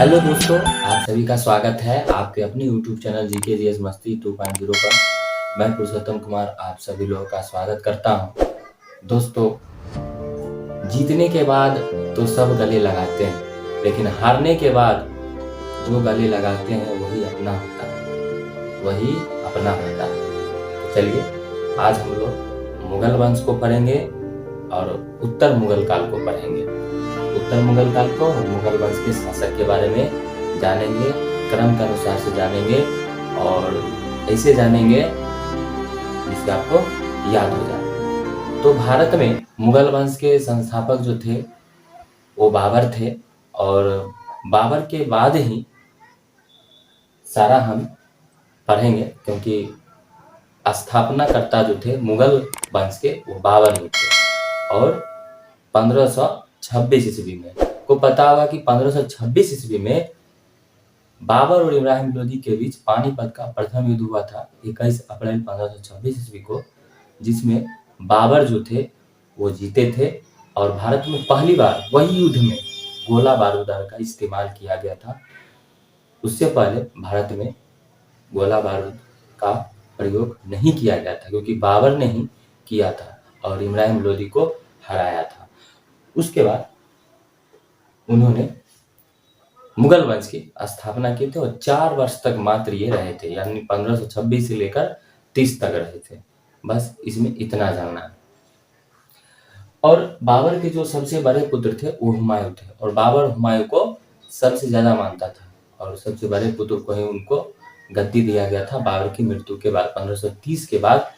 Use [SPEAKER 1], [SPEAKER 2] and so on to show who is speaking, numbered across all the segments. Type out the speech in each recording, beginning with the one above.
[SPEAKER 1] Hello दोस्तों, आप सभी का स्वागत है आपके अपने YouTube चैनल जीके जीएस मस्ती 2.0 पर। मैं पुरुषोत्तम कुमार आप सभी लोगों का स्वागत करता हूं। दोस्तों, जीतने के बाद तो सब गले लगाते हैं, लेकिन हारने के बाद जो गले लगाते हैं वही अपना होता है, वही अपना होता है। तो चलिए, आज हम लोग मुगल वंश को पढ़ेंगे और उत्तर मुगल काल को पढ़ेंगे। उत्तर मुगल काल को और मुगल वंश के शासक के बारे में जानेंगे, क्रम के अनुसार से जानेंगे और ऐसे जानेंगे जिससे आपको याद हो जाए। तो भारत में मुगल वंश के संस्थापक जो थे वो बाबर थे और बाबर के बाद ही सारा हम पढ़ेंगे, क्योंकि स्थापनाकर्ता जो थे मुगल वंश के वो बाबर ही थे। और 1526 ईस्वी में को पता होगा कि 1526 ईस्वी में बाबर और इब्राहिम लोदी के बीच पानीपत का प्रथम युद्ध हुआ था 21 अप्रैल 1526 ईस्वी को, जिसमें बाबर जो थे वो जीते थे और भारत में पहली बार वही युद्ध में गोला बारूद का इस्तेमाल किया गया था। उससे पहले भारत में गोला बारूद का प्रयोग नहीं किया गया था, क्योंकि बाबर ने ही किया था और इब्राहिम लोदी को हराया था। उसके बाद उन्होंने मुगल वंश की स्थापना की थी और 4 वर्ष तक मात्र ये रहे थे, यानी 1526 से लेकर 30 तक रहे थे। बस इसमें इतना जानना है। और बाबर के जो सबसे बड़े पुत्र थे वो हुमायूं थे और बाबर हुमायूं को सबसे ज्यादा मानता था और सबसे बड़े पुत्र को ही उनको गद्दी दिया गया था। बाबर की मृत्यु के बाद 1530 के बाद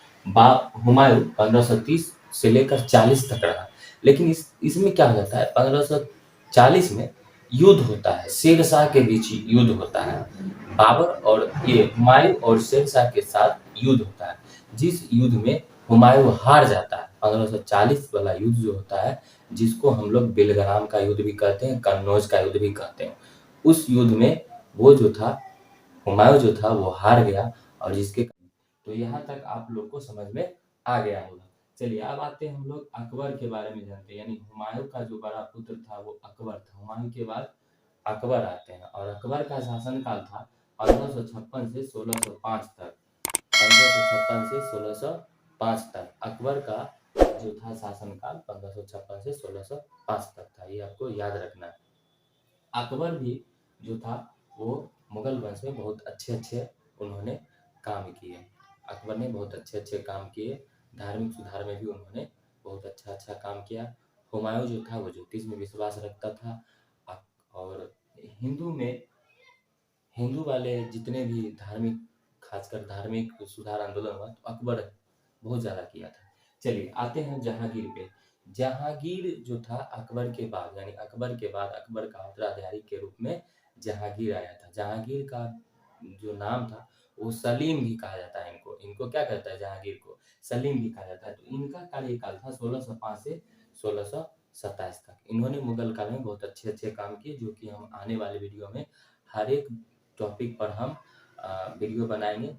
[SPEAKER 1] हुमायूं 1530 से लेकर 40 तक रहा। लेकिन इसमें क्या हो जाता है, 1540 में युद्ध होता है, शेरशाह के बीच युद्ध होता है। बाबर और ये हुमायूं और शेरशाह के साथ युद्ध होता है, जिस युद्ध में हुमायूं हार जाता है। 1540 वाला युद्ध जो होता है, जिसको हम लोग बेलग्राम का युद्ध भी कहते हैं, कन्नौज का युद्ध भी कहते हैं, उस युद्ध में वो जो था हुमायूं जो था वो हार गया। और जिसके तो यहाँ तक आप लोग को समझ में आ गया होगा। चलिए, अब आते हैं हम लोग अकबर के बारे में जानते हैं। यानी हुमायूं का जो बड़ा पुत्र था वो अकबर था। हुमायूं के बाद अकबर आते हैं और अकबर का शासनकाल था 1556 से 1605 तक। 1556 से 1605 तक अकबर का जो था शासनकाल 1556 से 1605 तक था। ये आपको याद रखना है। अकबर भी जो था वो मुगल वंश में बहुत अच्छे उन्होंने काम किए। अकबर ने बहुत अच्छे काम किए। धार्मिक सुधार में भी उन्होंने बहुत अच्छा काम किया। हुमायूं जो था वो ज्योतिष में विश्वास रखता था और हिंदू वाले जितने भी धार्मिक, खासकर धार्मिक सुधार आंदोलन हुआ तो अकबर बहुत ज्यादा किया था। चलिए, आते हैं जहांगीर पे। जहांगीर जो था अकबर के बाद, यानी अकबर के बाद अकबर का उत्तराधिकारी के रूप में जहांगीर आया था। जहांगीर का जो नाम था वो सलीम भी कहा जाता है। इनको क्या कहता है, जहांगीर को सलीम भी कहा जाता है। तो इनका कार्यकाल था 1605 से 1627 तक। इन्होंने मुगल काल में बहुत अच्छे काम किए, जो कि हम आने वाले वीडियो में हर एक टॉपिक पर हम वीडियो बनाएंगे,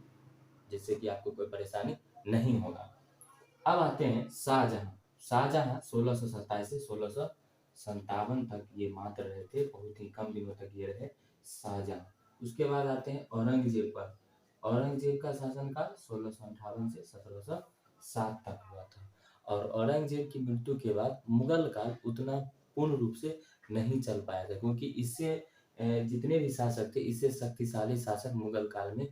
[SPEAKER 1] जिससे कि आपको कोई परेशानी नहीं होगा। अब आते हैं शाहजहां। शाहजहां 1627 से 1657 तक ये मात्र रहे थे, बहुत ही कम दिनों तक ये रहे शाहजहां। उसके बाद आते हैं औरंगजेब पर। औरंगजेब का शासनकाल 1658 से 1707 तक हुआ था और औरंगजेब की मृत्यु के बाद मुगल काल उतना पूर्ण रूप से नहीं चल पाया था, क्योंकि इससे जितने भी शासक थे, इससे शक्तिशाली शासक मुगल काल में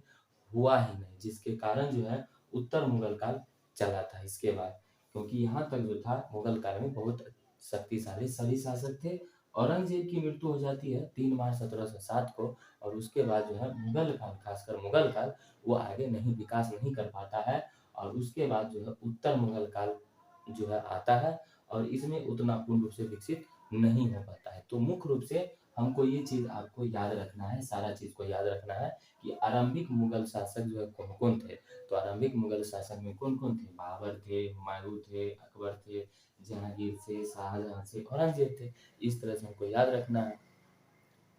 [SPEAKER 1] हुआ ही नहीं, जिसके कारण जो है उत्तर मुगल काल चला था इसके बाद। क्योंकि यहाँ तक जो था मुगल काल में बहुत शक्तिशाली सभी शासक थे। औरंगजेब की मृत्यु हो जाती है 3 मार्च 1707 को और उसके बाद जो है मुगल काल, खासकर मुगल काल, वो आगे नहीं विकास नहीं कर पाता है और उसके बाद जो है उत्तर मुगल काल जो है आता है और इसमें उतना पूर्ण रूप से विकसित नहीं हो पाता है। तो मुख्य रूप से हमको ये चीज आपको याद रखना है, सारा चीज को याद रखना है कि आरंभिक मुगल शासक जो है कौन कौन थे। तो आरंभिक मुगल शासक में कौन कौन थे, बाबर थे, हुमायूं थे, अकबर थे, जहांगीर थे, शाहजहां थे, औरंगजेब थे। इस तरह से हमको याद रखना है।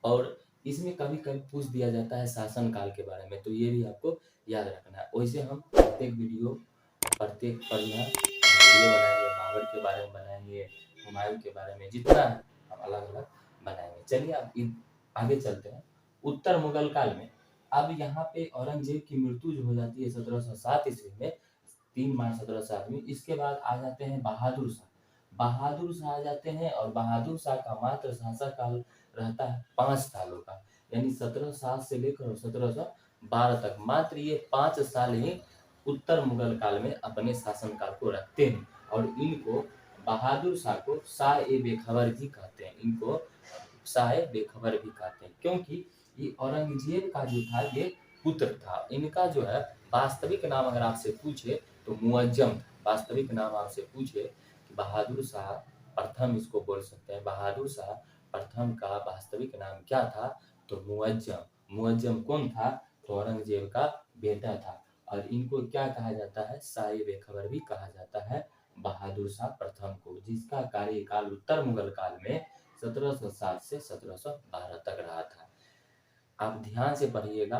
[SPEAKER 1] और इसमें कभी कभी पूछ दिया जाता है शासन काल के बारे में, तो ये भी आपको याद रखना है। वैसे हम प्रत्येक पर जो है वीडियो बनाएंगे, बाबर के बारे में बनाएंगे, हुमायूं के बारे में, जितना है हम अलग अलग बनाएंगे। चलिए, अब आगे चलते हैं। उत्तर मुगल काल में अब यहाँ पे औरंगजेब की मृत्यु जो हो जाती है 1707 ईस्वी में, 3 मार्च 1707 में। इसके बाद आ जाते हैं बहादुर शाह। बहादुर शाह आ जाते हैं और बहादुर शाह का मात्र शासन काल रहता है 5 सालों का, यानी 1707 से लेकर 1712 तक। मात्र ये 5 साल ही उत्तर मुगल काल में अपने शासनकाल को रखते हैं। और इनको बहादुर शाह को शाह ए बेखबर भी कहते हैं, इनको शाह ए बेखबर भी कहते हैं, क्योंकि ये औरंगजेब का जो था ये पुत्र था। इनका जो है वास्तविक नाम अगर आपसे पूछे तो मुअज्जम था। वास्तविक नाम आपसे पूछे कि बहादुर शाह प्रथम, इसको बोल सकते हैं बहादुर शाह प्रथम का वास्तविक नाम क्या था, तो मुअज्जम। मुअज्जम कौन था, तो औरंगजेब का बेटा था। और इनको क्या कहा जाता है, शाह ए बेखबर भी कहा जाता है बहादुर शाह प्रथम को, जिसका कार्यकाल उत्तर मुगल काल में 1707 से 1712 तक रहा था। आप ध्यान से पढ़िएगा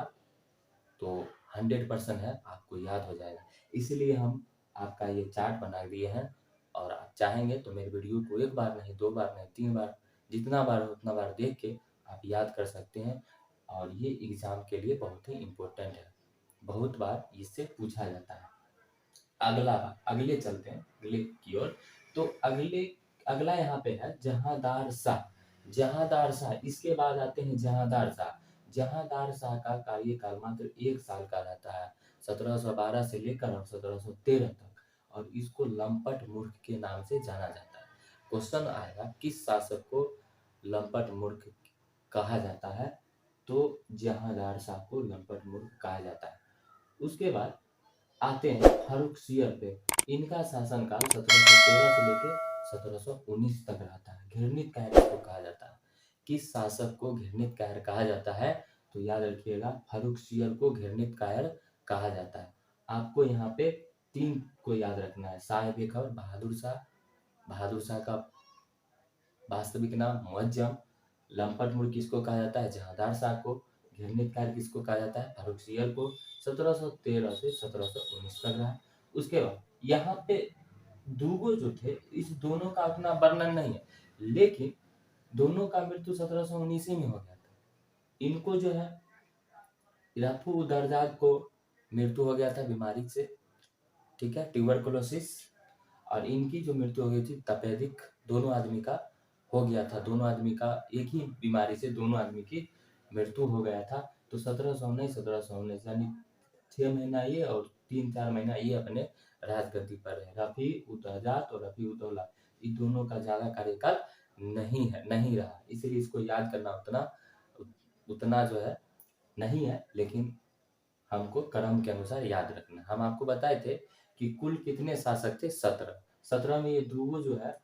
[SPEAKER 1] तो 100% है, आपको याद हो जाएगा। इसलिए हम आपका ये चार्ट बना दिए हैं, और आप चाहेंगे तो मेरे वीडियो को 1 बार नहीं, 2 बार नहीं, 3 बार, जितना बार हो उतना बार देख के आप याद कर सकते हैं। और ये एग्ज़ाम के लिए बहुत ही इम्पोर्टेंट है, बहुत बार इससे पूछा जाता है। अगले चलते हैं अगले की ओर। तो अगला यहाँ पे है जहांदार शाह। जहांदार शाह, इसके बाद आते हैं जहांदार शाह। जहांदार शाह का कार्यकाल मात्र 1 साल का रहता है, 1712 से लेकर 1713 तक। और इसको लंपट मूर्ख के नाम से जाना जाता है। क्वेश्चन आएगा किस शासक को लंपट मूर्ख कहा जाता है, तो जहांदार शाह को लंपट मूर्ख कहा जाता है। उसके बाद आते हैं फारुखसियर पे। इनका शासनकाल 1713 से लेकर 1719 तक रहता है। घृणित कहर इसको कहा जाता है। किस शासक को घृणित कहर कहा जाता है, तो याद रखिएगा फारुखसियर को घृणित कहर कहा जाता है। आपको यहाँ पे 3 को याद रखना है, शाह बेखबर, बहादुर शाह का वास्तविक नाम मुअज्जम, लंपट मूर्ख किसको कहा जाता है, जहांदार शाह को, घृणित कहर किसको कहा जाता है, फारुखसियर को। 1713 से 1719 तक रहा। उसके बाद यहाँ पे दूगो जो थे, इस दोनों का अपना वर्णन नहीं है, लेकिन दोनों का मृत्यु 1719 में हो गया था। इनको जो है रफू उदरजाद को मृत्यु हो गया था बीमारी से, ठीक है, ट्यूबरकुलोसिस। और इनकी जो मृत्यु हो गई थी तपेदिक, दोनों आदमी का हो गया था, दोनों आदमी का एक ही बीमारी से दोनों आदमी की मृत्यु हो गया था। तो 1719 यानी 6 महीना ये और 3-4 महीना ये अपने राजगद्दी पर रहे। रफी उदजात और रफी उदौला, इन दोनों का ज्यादा कार्यकाल नहीं रहा, इसलिए इसको याद करना उतना जो है नहीं है, लेकिन हमको क्रम के अनुसार याद रखना। हम आपको बताए थे कि कुल कितने शासक थे, 17 में ये दूगो जो है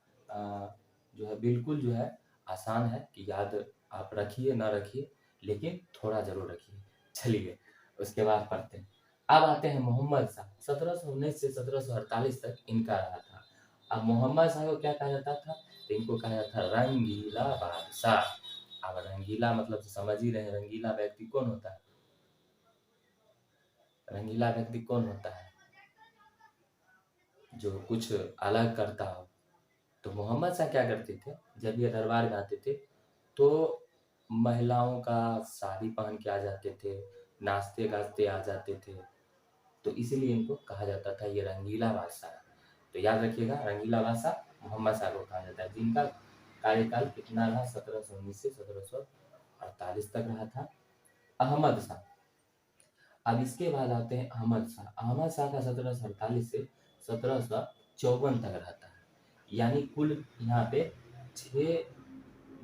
[SPEAKER 1] बिल्कुल जो है आसान है कि याद आप रखिए ना रखिए, लेकिन थोड़ा जरूर रखिए। चलिए उसके बाद पढ़ते हैं। अब आते हैं मोहम्मद शाह। 1719 से 1748 तक इनका रहा था। अब मोहम्मद शाह को क्या कहा जाता था, तो इनको कहा जाता था रंगीला बादशाह। अब रंगीला मतलब समझ ही रहे, रंगीला व्यक्ति कौन होता है, रंगीला व्यक्ति कौन होता है, जो कुछ अलग करता हो। तो मोहम्मद शाह क्या करते थे, जब ये दरबार में आते थे तो महिलाओं का साड़ी पहन के आ जाते थे, नाचते गाते आ जाते थे। तो इसीलिए इनको कहा जाता था ये रंगीला बादशाह। तो याद रखिएगा, रंगीला बादशाह मोहम्मद शाह को कहा जाता है, जिनका कार्यकाल कितना रहा, 1719 से 1748 तक रहा था। अहमद शाह। अब इसके बाद आते हैं अहमद शाह। अहमद शाह का 1748 से 1754 तक रहता है, यानी कुल यहाँ पे 6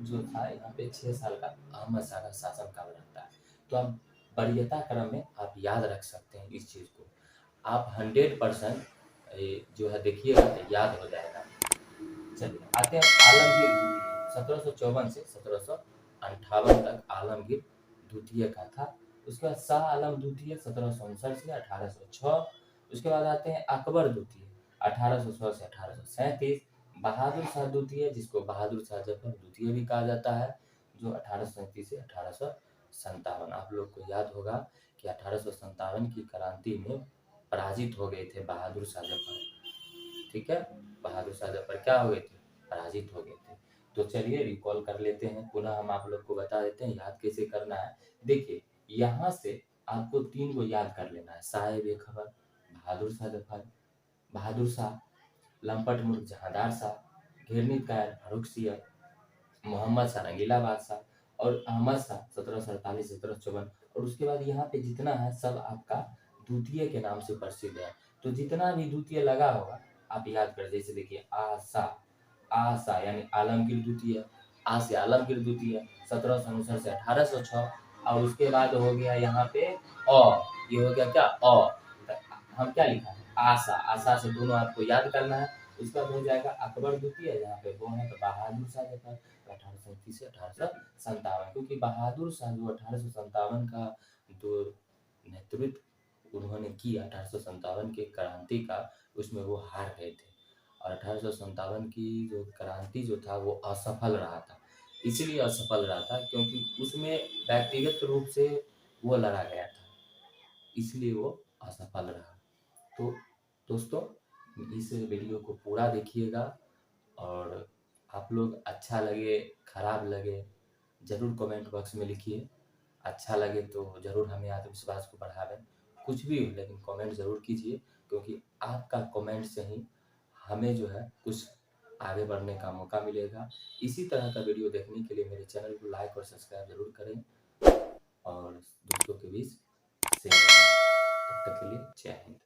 [SPEAKER 1] जो था, यहाँ पे 6 साल का अहमद शाह का शासन काल रहता है। तो आप वरीयता क्रम में आप याद रख सकते हैं इस चीज़ को, आप 100% जो है देखिएगा तो याद हो जाएगा। चलिए आते हैं आलमगीर द्वितीय। 1754 से 1758 तक आलमगीर द्वितीय का था। उसके बाद शाह आलम द्वितीय 1759 से 1806। उसके बाद आते हैं अकबर द्वितीय 1806 से 1837। बहादुर शाह द्वितीय, जिसको बहादुर शाह जफर द्वितीय भी कहा जाता है, जो 1837 से 1857। आप लोग को याद होगा कि 1857 की क्रांति में पराजित हो गए थे बहादुर शाह जफर, ठीक है, बहादुर शाह जफर क्या हो गए थे, पराजित हो गए थे। तो चलिए रिकॉल कर लेते हैं, पुनः हम आप लोग को बता देते हैं याद कैसे करना है। देखिए, यहाँ से आपको 3 को याद कर लेना है। साहिब-ए-खबर, बहादुर शाह, लंपट मूर्ख जहांदार शाह, घिरनीत कायर फारूक सियर, मोहम्मद शाह रंगीला बादशाह और अहमद शाह 1748-1754। और उसके बाद यहाँ पे जितना है सब आपका द्वितीय के नाम से प्रसिद्ध है। तो जितना भी द्वितीय लगा होगा आप याद कर, जैसे देखिए आशा यानी आलमगीर द्वितीय, आ से आलमगीर द्वितीय 1769 से 1806। और उसके बाद हो गया यहाँ पे अ, ये हो गया क्या हम क्या लिखा है आशा से दोनों आपको याद करना है। उसका हो जाएगा अकबर द्वितीय, यहाँ पे वो है तो बहादुर शाह जफर 1829 से 1857, क्योंकि बहादुर शाह जो 1857 का जो नेतृत्व उन्होंने किया 1857 के क्रांति का, उसमें वो हार गए थे। और 1857 की जो क्रांति जो था वो असफल रहा था। इसलिए असफल रहा था क्योंकि उसमें व्यक्तिगत रूप से वो लड़ा गया था, इसलिए वो असफल रहा। तो दोस्तों, इस वीडियो को पूरा देखिएगा और आप लोग अच्छा लगे खराब लगे ज़रूर कमेंट बॉक्स में लिखिए। अच्छा लगे तो ज़रूर हमें आत्मविश्वास को बढ़ावें, कुछ भी हो लेकिन कमेंट ज़रूर कीजिए, क्योंकि आपका कमेंट से ही हमें जो है कुछ आगे बढ़ने का मौका मिलेगा। इसी तरह का वीडियो देखने के लिए मेरे चैनल को लाइक और सब्सक्राइब ज़रूर करें और दोस्तों के बीच शेयर करें। तब तक के लिए जय हिंद।